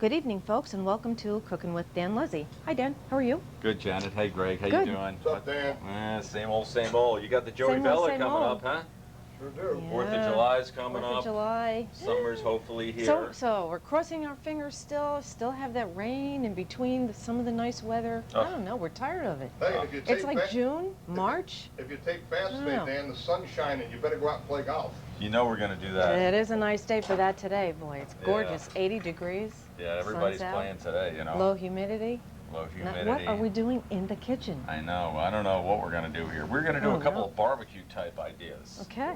Good evening, folks, and welcome to Cooking with Dan Lizzie. Hi, Dan. How are you? Good, Janet. Hey, Greg. How Good. you doing? What's up, Dan? Same old, same old. You got the Joey Same old, Bella same coming old. up, huh? Sure do. Yeah. 4th of July is coming Fourth of up. July. Summer's hopefully here. So we're crossing our fingers still have that rain in between some of the nice weather. Oh. I don't know, we're tired of it. Hey, if you take It's like June, March. If you take fast today, Yeah. Dan, the sun's shining. You better go out and play golf. You know we're going to do that. It is a nice day for that today, boy. It's Yeah. gorgeous, 80 degrees. Yeah, everybody's sun's out, playing today, you know. Low humidity. Low Now, humidity. what are we doing in the kitchen? I know. I don't know what we're going to do here. We're going to do Oh, a couple no. of barbecue type ideas. Okay.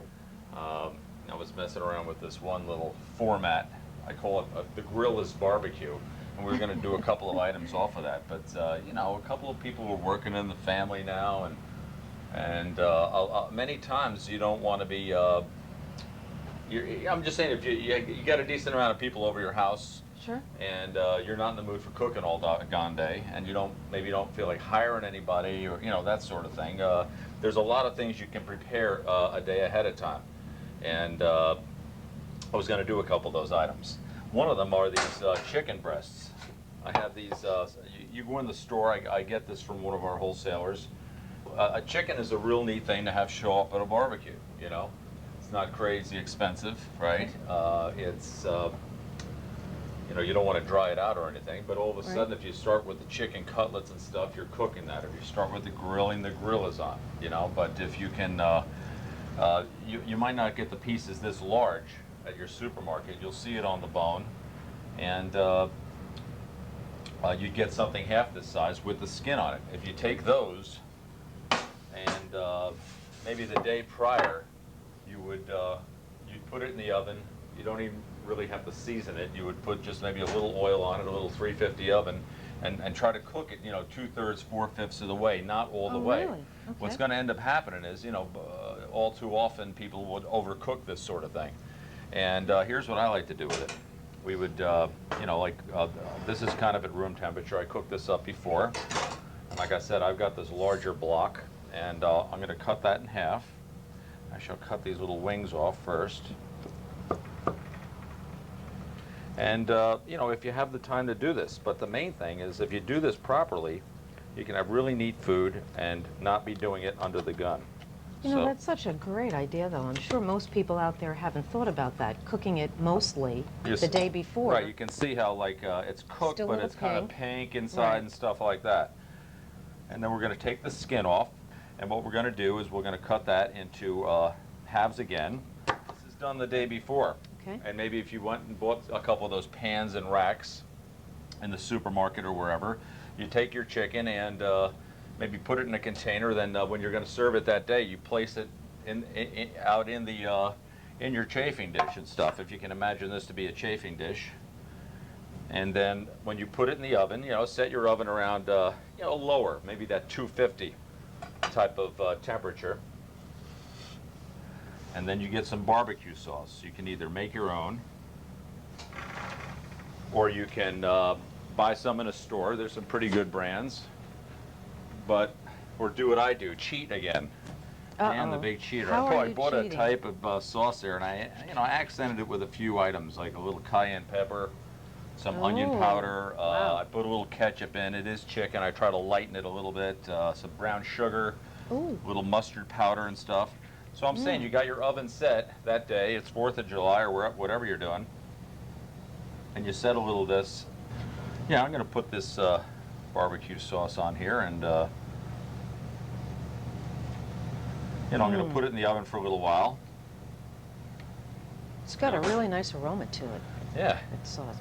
I was messing around with this one little format. I call it the Grill is Barbecue. And we're going to do a couple of items off of that. But, you know, a couple of people are working in the family now. And many times you don't want to be... I'm just saying, if you got a decent amount of people over your house, Sure. and you're not in the mood for cooking all doggone day, and maybe you don't feel like hiring anybody, or that sort of thing. There's a lot of things you can prepare a day ahead of time, and I was going to do a couple of those items. One of them are these chicken breasts. I have these. You go in the store. I get this from one of our wholesalers. A chicken is a real neat thing to have show up at a barbecue. It's not crazy expensive, right? It's you don't want to dry it out or anything, but all of a sudden, if you start with the chicken cutlets and stuff, you're cooking that. If you start with the grill is on, But if you can, you might not get the pieces this large at your supermarket. You'll see it on the bone, and you'd get something half this size with the skin on it. If you take those, and maybe the day prior, you'd put it in the oven. You don't even really have to season it. You would put just maybe a little oil on it, a little 350 oven, and try to cook it, 2/3, 4/5 of the way, not all the way. Really? Okay. What's going to end up happening is, all too often people would overcook this sort of thing. And here's what I like to do with it. We would, this is kind of at room temperature. I cooked this up before. Like I said, I've got this larger block, and I'm going to cut that in half. I shall cut these little wings off first. And, if you have the time to do this, but the main thing is if you do this properly, you can have really neat food and not be doing it under the gun. That's such a great idea, though. I'm sure most people out there haven't thought about that, cooking it mostly the day before. Right, you can see how, it's cooked, Still a but little it's kind of pink. pink inside Right. and stuff like that. And then we're going to take the skin off, and what we're going to do is we're going to cut that into halves again. This is done the day before. Okay. And maybe if you went and bought a couple of those pans and racks in the supermarket or wherever, you take your chicken and maybe put it in a container. Then when you're going to serve it that day, you place it out in your chafing dish and stuff. If you can imagine this to be a chafing dish. And then when you put it in the oven, set your oven around lower, maybe that 250 type of temperature. And then you get some barbecue sauce. You can either make your own, or you can buy some in a store. There's some pretty good brands. Or do what I do, cheat again. And the big cheater. How are I you bought cheating? a type of sauce there, and I accented it with a few items, like a little cayenne pepper, some onion Oh, powder. wow. I put a little ketchup in. It is chicken. I try to lighten it a little bit. Some brown sugar, Ooh. little mustard powder and stuff. So I'm saying you got your oven set that day. It's 4th of July or whatever you're doing, and you set a little of this. Yeah, I'm going to put this barbecue sauce on here, and I'm going to put it in the oven for a little while. It's got a really nice aroma to it. Yeah. That sauce.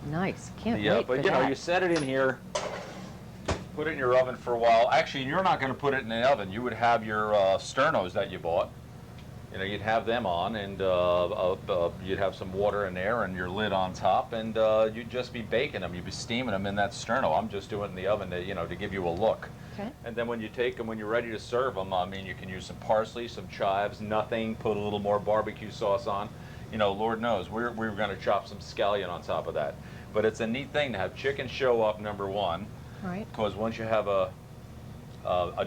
Nice. Can't Yeah, wait but for that. you set it in here, put it in your oven for a while. Actually, you're not going to put it in the oven. You would have your sternos that you bought. You'd have them on, and you'd have some water in there and your lid on top, and you'd just be baking them. You'd be steaming them in that sterno. I'm just doing it in the oven to give you a look. Okay. And then when you take them, when you're ready to serve them, you can use some parsley, some chives, nothing, put a little more barbecue sauce on. Lord knows, we're going to chop some scallion on top of that. But it's a neat thing to have chicken show up, number one. Right. Because once you have a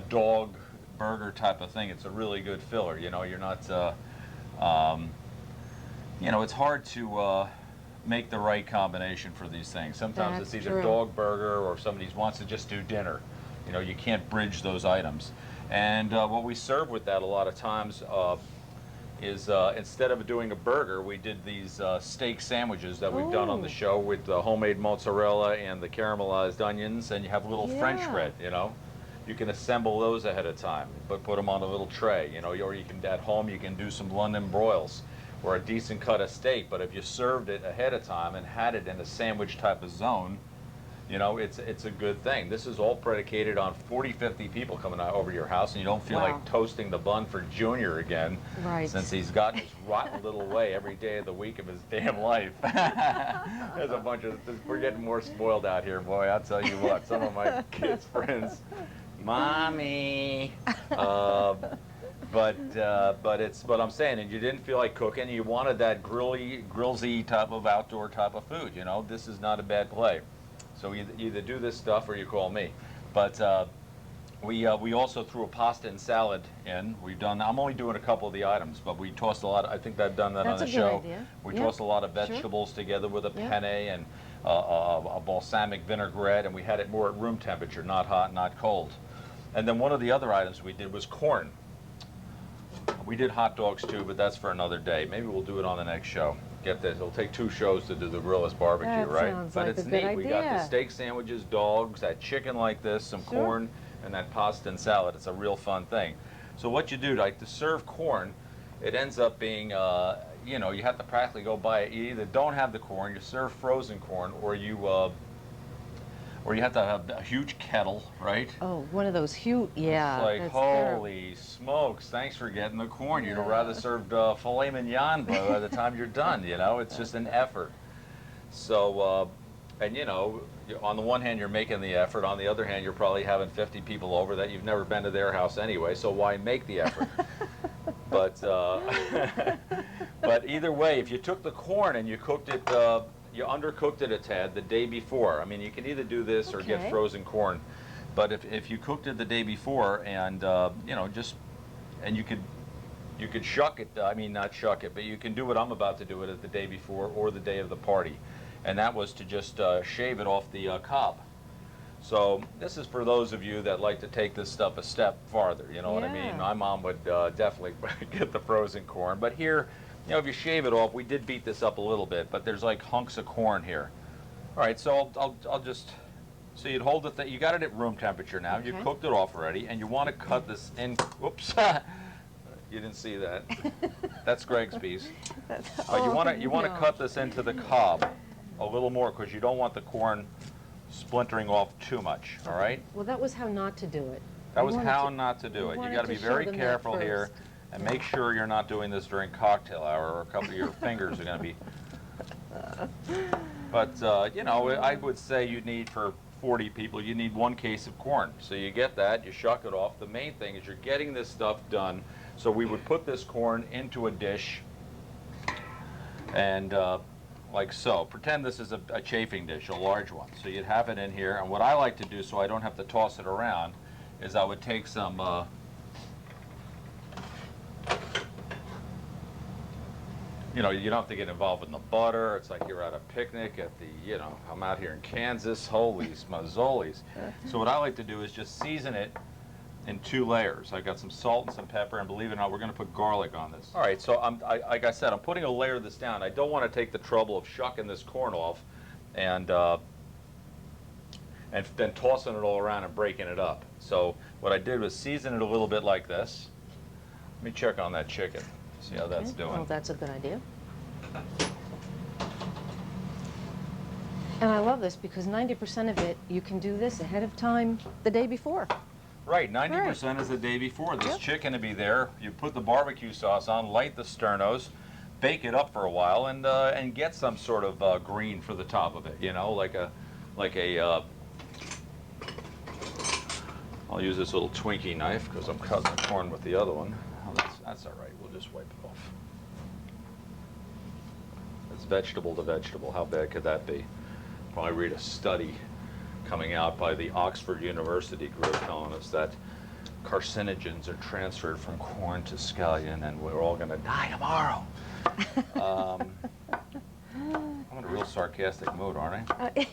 dog burger type of thing, it's a really good filler. You're not, it's hard to make the right combination for these things. Sometimes That's it's either true. dog burger or if somebody wants to just do dinner. You know, you can't bridge those items. And what we serve with that a lot of times is instead of doing a burger, we did these steak sandwiches that we've done on the Oh. show with the homemade mozzarella and the caramelized onions, and you have a little French Yeah. bread, you know. You can assemble those ahead of time, but put them on a little tray, you know, or you can, at home, you can do some London broils or a decent cut of steak, but if you served it ahead of time and had it in a sandwich type of zone, you know, it's a good thing. This is all predicated on 40, 50 people coming out over to your house, and you don't feel Wow. like toasting the bun for Junior again, Right. since he's got his rotten little way every day of the week of his damn life. There's a bunch of, we're getting more spoiled out here, boy. I'll tell you what. Some of my kids' friends, mommy. But I'm saying, and you didn't feel like cooking. You wanted that grillsy type of outdoor type of food. You know, this is not a bad play. So you either do this stuff or you call me. But we also threw a pasta and salad in. We've done. I'm only doing a couple of the items, but we tossed a lot. I think I've done that That's on the a good show. idea. We Yeah, tossed a lot of sure. vegetables together with a Yeah. penne and a balsamic vinaigrette, and we had it more at room temperature, not hot, not cold. And then one of the other items we did was corn. We did hot dogs too, but that's for another day. Maybe we'll do it on the next show. Get this, it'll take 2 shows to do the Grillless barbecue, That right? sounds But like it's a good neat. We got the idea. steak sandwiches, dogs, that chicken like this, some Sure. corn, and that pasta and salad. It's a real fun thing. So what you do, like to serve corn, it ends up being, you know, you have to practically go buy it. You either don't have the corn, you serve frozen corn, or you have to have a huge kettle, right? Oh, one of those huge, yeah. It's like, that's terrible. holy smokes, thanks for getting the corn. You'd have rather served filet mignon by the time you're done, you know? It's just an effort. So, and you know, on the one hand, you're making the effort. On the other hand, you're probably having 50 people over that you've never been to their house anyway, so why make the effort? But, but either way, if you took the corn and you cooked it, you undercooked it a tad the day before. I mean, you can either do this or get Okay. frozen corn. But if you cooked it the day before and, you know, just, and you could shuck it, I mean, not shuck it, but you can do what I'm about to do it at the day before or the day of the party. And that was to just shave it off the cob. So this is for those of you that like to take this stuff a step farther, you know what I mean? Yeah. My mom would definitely get the frozen corn. But here, you know, if you shave it off, we did beat this up a little bit, but there's like hunks of corn here. All right, so I'll just, so you'd hold it, you got it at room temperature now. You Okay. cooked it off already, and you want to cut this in, whoops, you didn't see that. That's Greg's piece. But you Oh, want to no. cut this into the cob a little more because you don't want the corn splintering off too much, all right? Well, that was how not to do it. That You was wanted how to- not to do it. You wanted got to to be show very them that careful here first. and make sure you're not doing this during cocktail hour or a couple of your fingers are going to be. But, you know, I would say you need for 40 people, you need 1 case of corn. So you get that, you shuck it off. The main thing is you're getting this stuff done. So we would put this corn into a dish and like so. Pretend this is a chafing dish, a large one. So you'd have it in here. And what I like to do so I don't have to toss it around is I would take some you know, you don't have to get involved in the butter. It's like you're at a picnic at the, you know, I'm out here in Kansas, holy smazzolis. So what I like to do is just season it in 2 layers. I got some salt and some pepper, and believe it or not, we're going to put garlic on this. All right, so like I said, I'm putting a layer of this down. I don't want to take the trouble of shucking this corn off and then tossing it all around and breaking it up. So what I did was season it a little bit like this. Let me check on that chicken, see how that's Okay. doing. Well, that's a good idea. And I love this because 90% of it, you can do this ahead of time the day before. Right, 90% is the day before. This Yep. chicken to be there. You put the barbecue sauce on, light the sternos, bake it up for a while, and get some sort of green for the top of it. You know, like a I'll use this little Twinkie knife because I'm cutting the corn with the other one. Oh, that's all right. We'll just wipe it off. It's vegetable to vegetable. How bad could that be? Probably read a study coming out by the Oxford University group telling us that carcinogens are transferred from corn to scallion and we're all going to die tomorrow. I'm going to really sarcastic mood, aren't I?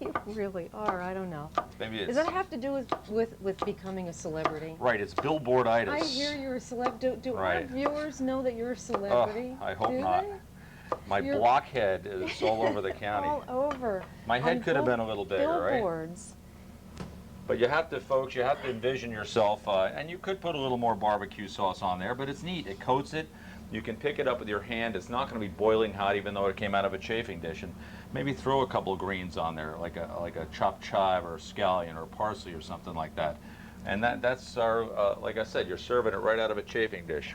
You really are, I don't know. Maybe Does it's that have to do with becoming a celebrity? right. It's billboarditis. I hear you're a celeb. Do our Right. viewers know that you're a celebrity? I hope Do not. they? My You're- blockhead is all over the county. All over. My head On could have been a little bigger, right? billboards. But you have to, folks, you have to envision yourself, and you could put a little more barbecue sauce on there, but it's neat. It coats it. You can pick it up with your hand. It's not going to be boiling hot, even though it came out of a chafing dish. And maybe throw a couple of greens on there, like a chopped chive or a scallion or parsley or something like that. And that's our, like I said, you're serving it right out of a chafing dish.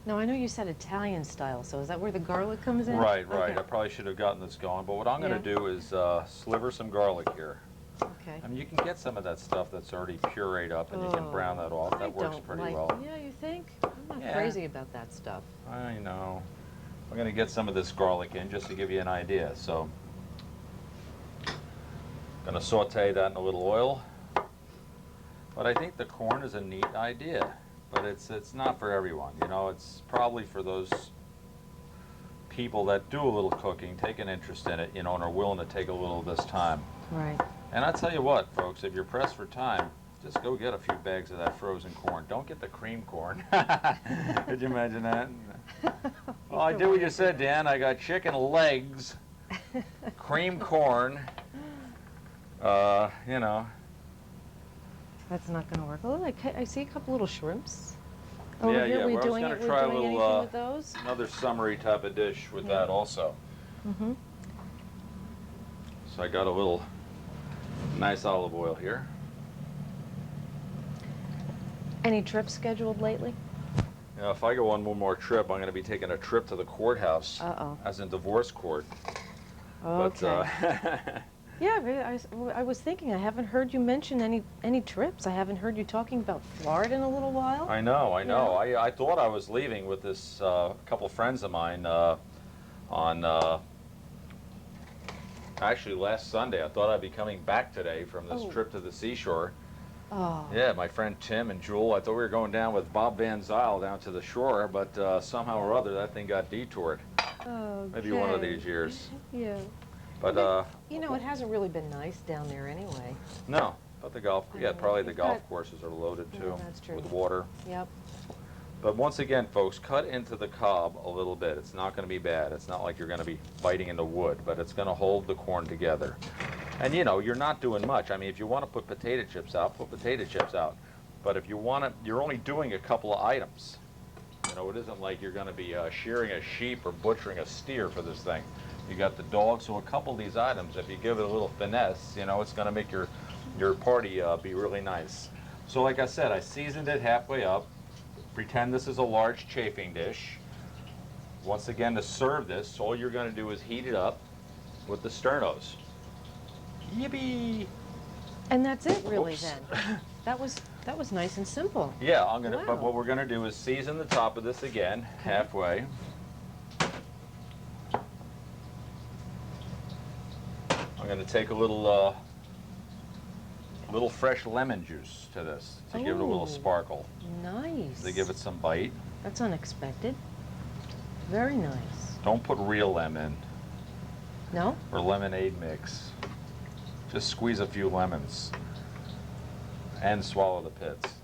No, I know you said Italian style, so is that where the garlic comes in? Right, right. Okay. I probably should have gotten this going, but what I'm going to Yeah. do is sliver some garlic here. Okay. I mean, you can get some of that stuff that's already pureed up, and you can brown that off. I That works don't pretty like, well. Yeah, you think? I'm not Yeah. crazy about that stuff. I know. I'm going to get some of this garlic in just to give you an idea. So, going to saute that in a little oil. But I think the corn is a neat idea, but it's not for everyone. You know, it's probably for those people that do a little cooking, take an interest in it, you know, and are willing to take a little of this time. Right. And I tell you what, folks, if you're pressed for time, just go get a few bags of that frozen corn. Don't get the cream corn. Could you imagine that? Well, I did what you said, Dan. I got chicken legs, cream corn, you know. That's not going to work. Oh, I see a couple little shrimps. Yeah, Over here, yeah, we're well, I was doing gonna it. We're try a doing little, anything with those? Another summery type of dish with Yeah. that also. Mm-hmm. So I got a little nice olive oil here. Any trips scheduled lately? Now, if I go on one more trip, I'm going to be taking a trip to the courthouse, Uh-oh. as in divorce court. Okay. But, Yeah, I was thinking, I haven't heard you mention any trips. I haven't heard you talking about Florida in a little while. I know. I thought I was leaving with this couple friends of mine on actually last Sunday. I thought I'd be coming back today from this Oh. trip to the seashore. Oh. Yeah, my friend Tim and Jewel. I thought we were going down with Bob Van Zyl down to the shore, but somehow or other that thing got detoured. Okay. Maybe one of these years. Yeah. But You know, it hasn't really been nice down there anyway. no. But the golf, yeah, probably the You've golf got- courses are loaded Yeah, too that's true. with water. Yep. But once again, folks, cut into the cob a little bit. It's not going to be bad. It's not like you're going to be biting into wood, but it's going to hold the corn together. And you know, you're not doing much. I mean, if you want to put potato chips out, put potato chips out. But if you want to, you're only doing a couple of items. You know, it isn't like you're going to be shearing a sheep or butchering a steer for this thing. You got the dog, so a couple of these items, if you give it a little finesse, you know, it's going to make your party be really nice. So like I said, I seasoned it halfway up. Pretend this is a large chafing dish. Once again, to serve this, all you're going to do is heat it up with the sternos. Yippee! And that's it, really, Oops. then. That was nice and simple. Yeah, I'm gonna. But Wow. what we're gonna do is season the top of this again, Okay. halfway. I'm gonna take a little fresh lemon juice to this to give it a little Ooh. sparkle, Nice. to give it some bite. That's unexpected. Very nice. Don't put real lemon No? or lemonade mix. Just squeeze a few lemons and swallow the pits.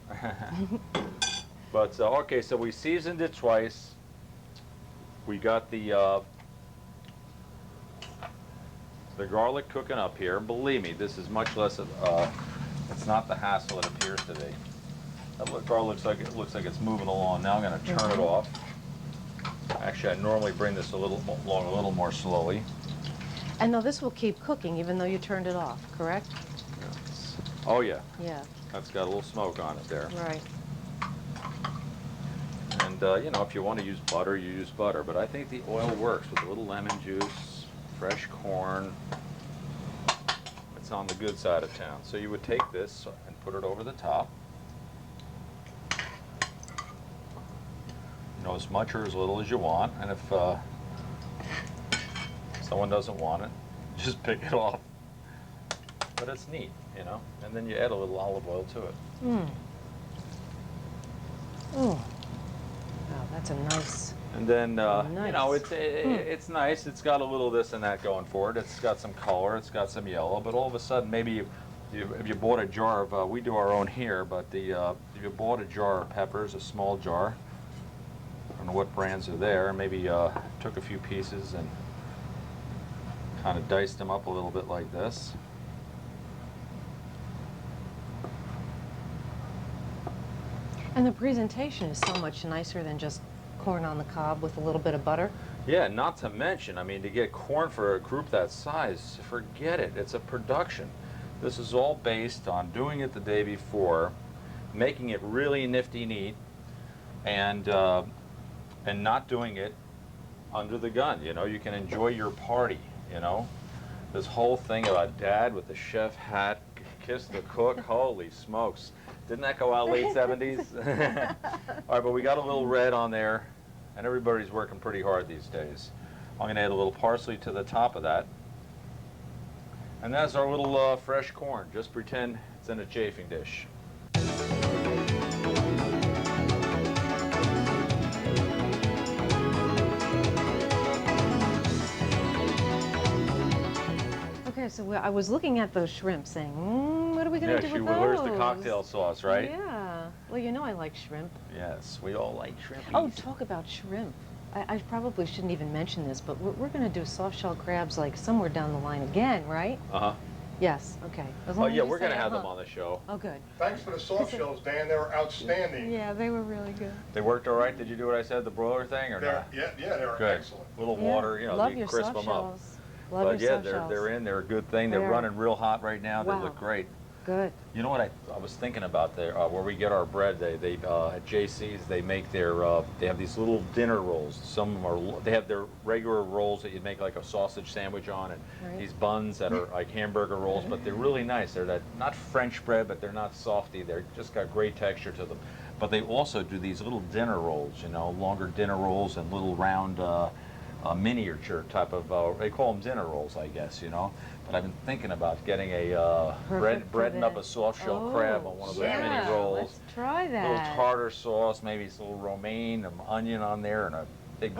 But okay, so we seasoned it twice. We got the garlic cooking up here. Believe me, this is much less of it's not the hassle it appears to be. That garlic looks like it's moving along. Now I'm going to turn it off. Actually, I normally bring this along a little more slowly. And now this will keep cooking even though you turned it off, correct? Oh yeah, Yeah, that's got a little smoke on it there. right. And you know, if you want to use butter, you use butter. But I think the oil works with a little lemon juice, fresh corn. It's on the good side of town. So you would take this and put it over the top. You know, as much or as little as you want. And if someone doesn't want it, just pick it off. But it's neat. you know, and then you add a little olive oil to it. Mm. Oh, wow, that's a nice. And then, you know, Nice. it's nice. It's got a little this and that going for it. It's got some color. It's got some yellow. But all of a sudden, maybe if you bought a jar of, we do our own here, but if you bought a jar of peppers, a small jar, I don't know what brands are there, maybe took a few pieces and kind of diced them up a little bit like this. And the presentation is so much nicer than just corn on the cob with a little bit of butter. Yeah, not to mention, I mean, to get corn for a group that size, forget it. It's a production. This is all based on doing it the day before, making it really nifty neat, and not doing it under the gun. You know, you can enjoy your party. You know, this whole thing about Dad with the chef hat, kiss the cook. Holy smokes! Didn't that go out late 70s? All right, but we got a little red on there, and everybody's working pretty hard these days. I'm going to add a little parsley to the top of that. And that's our little fresh corn. Just pretend it's in a chafing dish. Okay, so I was looking at those shrimp saying, what are we going to do with those? Where's the cocktail sauce, right? Yeah. Well, you know I like shrimp. Yes, we all like shrimp. Oh, talk about shrimp. I probably shouldn't even mention this, but we're going to do soft shell crabs like somewhere down the line again, right? Uh-huh. Yes, okay. As Oh, long as yeah, you we're going say to have them uh-huh. on the show. Oh, good. Thanks for the soft shells, Dan. They were outstanding. Yeah, they were really good. They worked all right? Did you do what I said, the broiler thing, or not? Yeah, they were Good. excellent. Little Yeah, water, you know, love you your crisp soft them up. shells. Love But your yeah, soft shells. they're in. They're a good thing. They're They are. running real hot right now. They Wow. look great. Good. You know what I was thinking about there, where we get our bread. They at JC's they make their they have these little dinner rolls. Some of them are they have their regular rolls that you make like a sausage sandwich on, and Right. these buns that are like hamburger rolls, but they're really nice. They're not French bread, but they're not softy. They're just got great texture to them. But they also do these little dinner rolls, you know, longer dinner rolls and little round miniature type of. They call them dinner rolls, I guess, you know. But I've been thinking about getting a Perfect for breading up that. a soft shell crab on one of those yeah, mini rolls. Let's try A that. little tartar sauce, maybe some little romaine, onion on there, and a big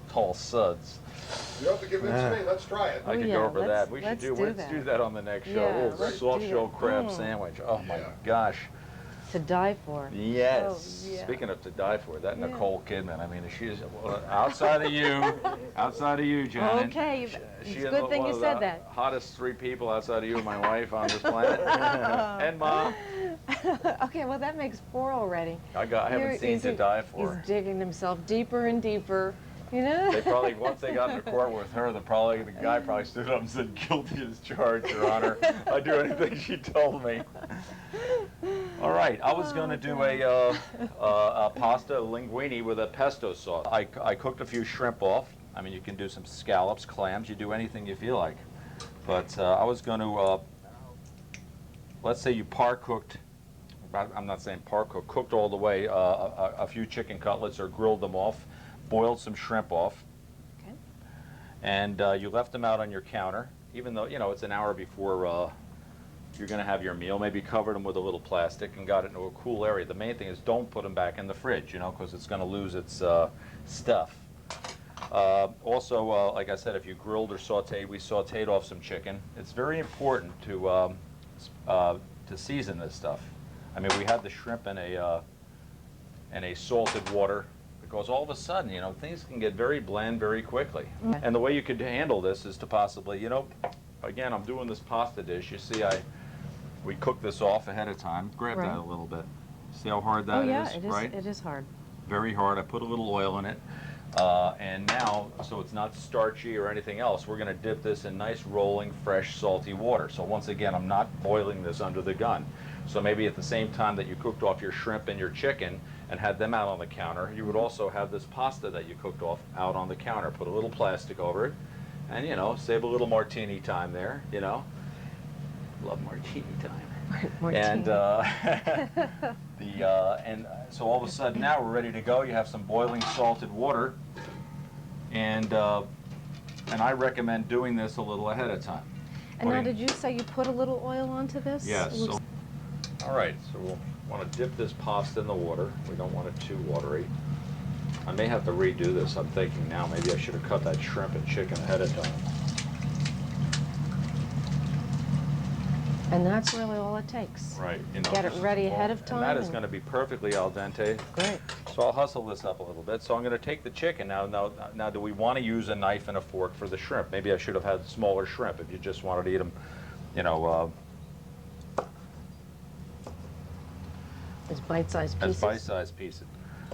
tall suds. You have to give it to me. Let's try it. I could yeah, go over that. let's- We let's should do let's that. do that on the next show. Yeah, a little let's soft do shell that. crab sandwich. Oh my Yeah. gosh. To die for. Yes. Oh, yeah. Speaking of to die for, that Yeah. Nicole Kidman. I mean, she's outside of you, Janet. Okay, she it's is a good thing one you of said the that. Hottest 3 people outside of you and my wife on this planet, and Mom. Okay, well that makes 4 already. I haven't Here seen he's To a- Die For. He's digging himself deeper and deeper, you know? They probably, once they got into court with her, the guy probably stood up and said, guilty as charged, Your Honor. I'd do anything she told me. All right, I was going to do a pasta linguine with a pesto sauce. I cooked a few shrimp off. I mean, you can do some scallops, clams, you do anything you feel like. But I was going to, let's say you par cooked, I'm not saying par cooked, cooked all the way, a few chicken cutlets or grilled them off, boiled some shrimp off, Okay. and you left them out on your counter, even though, you know, it's an hour before you're going to have your meal. Maybe covered them with a little plastic and got it into a cool area. The main thing is don't put them back in the fridge, you know, because it's going to lose its stuff. Also, like I said, if you grilled or sauteed, we sauteed off some chicken. It's very important to season this stuff. I mean, we had the shrimp in a salted water, because all of a sudden, you know, things can get very bland very quickly. Okay. And the way you could handle this is to possibly, you know, again, I'm doing this pasta dish. You see, we cooked this off ahead of time. Grab Right. that a little bit. See how hard that Oh is, yeah, it is. right? It is hard. Very hard. I put a little oil in it. And now, so it's not starchy or anything else, we're going to dip this in nice rolling, fresh, salty water. So once again, I'm not boiling this under the gun. So maybe at the same time that you cooked off your shrimp and your chicken and had them out on the counter, you would also have this pasta that you cooked off out on the counter. Put a little plastic over it and, you know, save a little martini time there, you know. Love martini time. Martini. And and so all of a sudden now we're ready to go. You have some boiling salted water, and I recommend doing this a little ahead of time. And now, putting- did you say you put a little oil onto this? Yes. It looks- All right, so we'll want to dip this pasta in the water. We don't want it too watery. I may have to redo this. I'm thinking now maybe I should have cut that shrimp and chicken ahead of time. And that's really all it takes. Right. Get it ready ahead of And time that is and- going to be perfectly al dente. Great. So I'll hustle this up a little bit. So I'm going to take the chicken now. Now, do we want to use a knife and a fork for the shrimp? Maybe I should have had smaller shrimp if you just wanted to eat them, you know, As bite-sized as pieces? bite-sized pieces.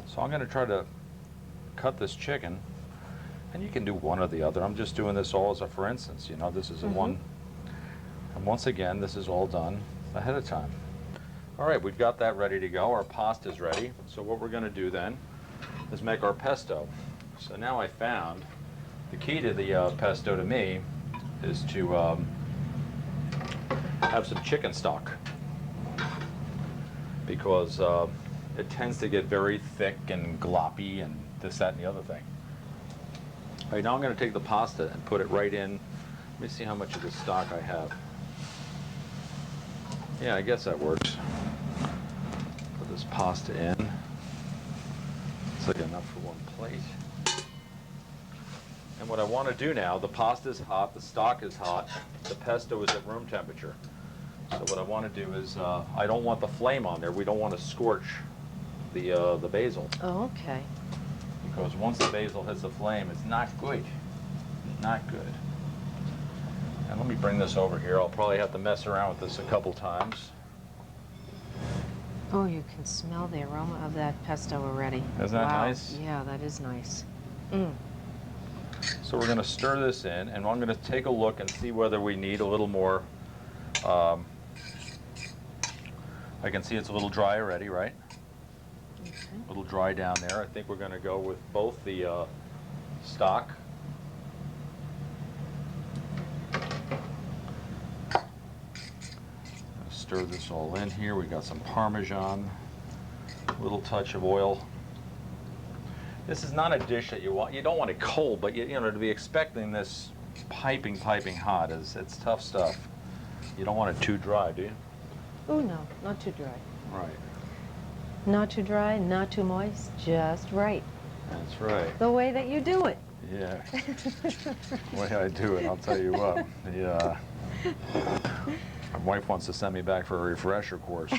So I'm going to try to cut this chicken, and you can do one or the other. I'm just doing this all as a for instance. You know, this is a one. And once again, this is all done ahead of time. All right, we've got that ready to go. Our pasta's ready. So what we're going to do then is make our pesto. So now I found the key to the pesto to me is to have some chicken stock, because it tends to get very thick and gloppy and this, that, and the other thing. All right, now I'm going to take the pasta and put it right in. Let me see how much of the stock I have. Yeah, I guess that works. Put this pasta in. It's like enough for one plate. And what I want to do now, the pasta is hot, the stock is hot, the pesto is at room temperature. So what I want to do is, I don't want the flame on there. We don't want to scorch the basil, Oh, okay. because once the basil hits the flame, it's not good. Not good. And let me bring this over here. I'll probably have to mess around with this a couple times. Oh, you can smell the aroma of that pesto already. Isn't that Wow. nice? Yeah, that is nice. Mm. So we're going to stir this in, and I'm going to take a look and see whether we need a little more. I can see it's a little dry already, right? Okay. A little dry down there. I think we're going to go with both the stock. Stir this all in here. We got some Parmesan, a little touch of oil. This is not a dish that you want. You don't want it cold, but you know, to be expecting this piping hot it's tough stuff. You don't want it too dry, do you? Oh, no, not too dry. Right. Not too dry, not too moist, just right. That's right. The way that you do it. Yeah. The way I do it, I'll tell you what. Yeah. My wife wants to send me back for a refresher course.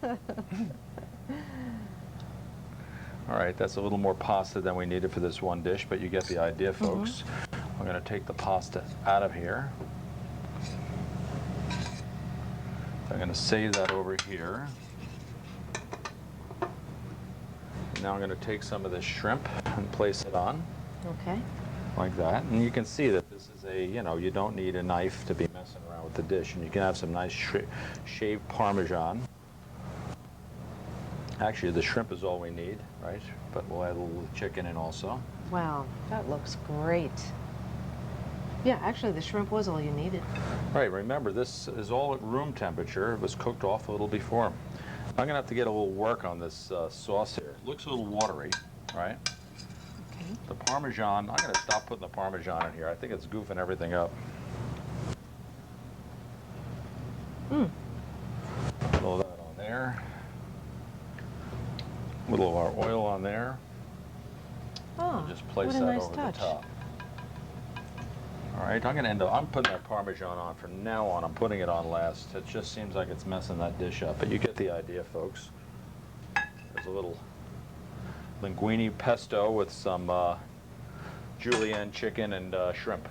All right, that's a little more pasta than we needed for this one dish, but you get the idea, folks. I'm going to take the pasta out of here. I'm going to save that over here. Now I'm going to take some of this shrimp and place it on Okay. like that. And you can see that this is a, you know, you don't need a knife to be messing around with the dish. And you can have some nice shaved Parmesan. Actually, the shrimp is all we need, right? But we'll add a little chicken in also. Wow, that looks great. Yeah, actually, the shrimp was all you needed. Right, remember, this is all at room temperature. It was cooked off a little before. I'm gonna have to get a little work on this sauce here. It looks a little watery, right? Okay. The Parmesan, I'm gonna stop putting the Parmesan in here. I think it's goofing everything up. Mm. Throw that on there. A little of our oil on there. Oh, And just place what a that nice over touch. the top. All right, I'm putting that Parmesan on from now on. I'm putting it on last. It just seems like it's messing that dish up, but you get the idea, folks. There's a little linguine pesto with some julienne chicken and shrimp.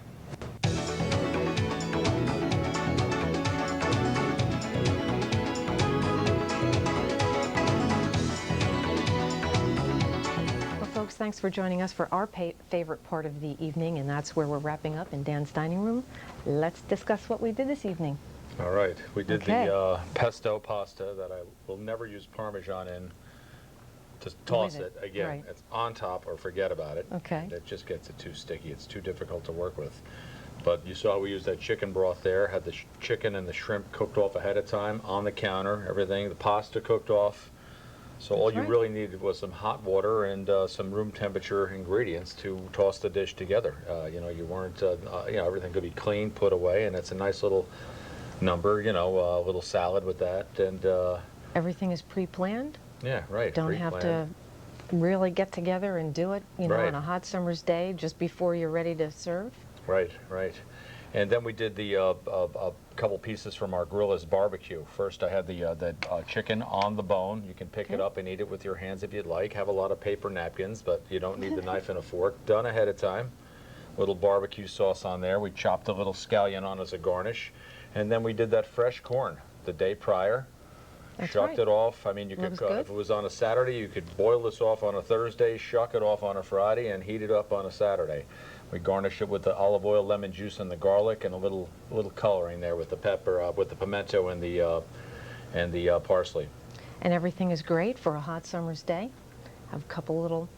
Well, folks, thanks for joining us for our favorite part of the evening, and that's where we're wrapping up in Dan's dining room. Let's discuss what we did this evening. All right, we did Okay. the pesto pasta that I will never use Parmesan in. Just toss With it. it, Again, right. it's on top or forget about it. Okay. It just gets it too sticky. It's too difficult to work with. But you saw we used that chicken broth there, had the chicken and the shrimp cooked off ahead of time on the counter, everything. The pasta cooked off. So all That's you right. really needed was some hot water and some room temperature ingredients to toss the dish together. You know, you weren't, you know, everything could be clean, put away, and it's a nice little number, you know, a little salad with that, and Everything is pre-planned. yeah, right. Don't have to pre-planned. really get together and do it, you know, Right. on a hot summer's day just before you're ready to serve. Right, right. And then we did the a couple pieces from our Grilla's barbecue. First, I had the chicken on the bone. You can pick it Okay. up and eat it with your hands if you'd like. Have a lot of paper napkins, but you don't need the knife and a fork. Done ahead of time. Little barbecue sauce on there. We chopped a little scallion on as a garnish, and then we did that fresh corn the day prior. That's Shucked right. it off. I mean, you could Looks good. if it was on a Saturday, you could boil this off on a Thursday, shuck it off on a Friday, and heat it up on a Saturday. We garnish it with the olive oil, lemon juice, and the garlic, and a little coloring there with the pepper, with the pimento and the parsley. And everything is great for a hot summer's day. Have a couple little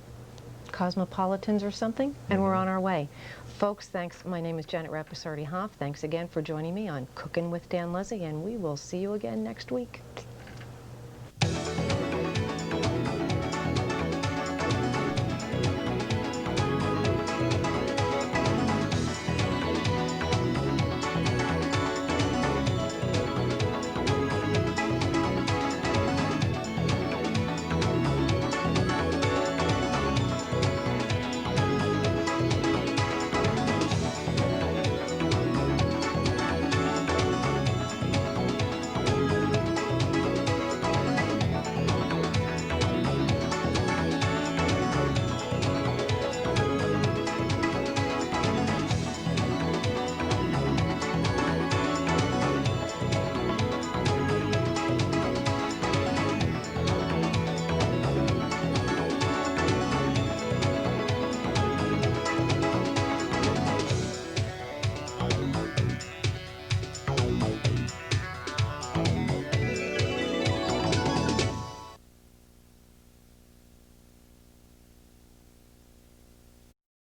cosmopolitans or something, and we're on our way. Folks, thanks. My name is Janet Rapisardi Hoff. Thanks again for joining me on Cooking with Dan Leslie, and we will see you again next week.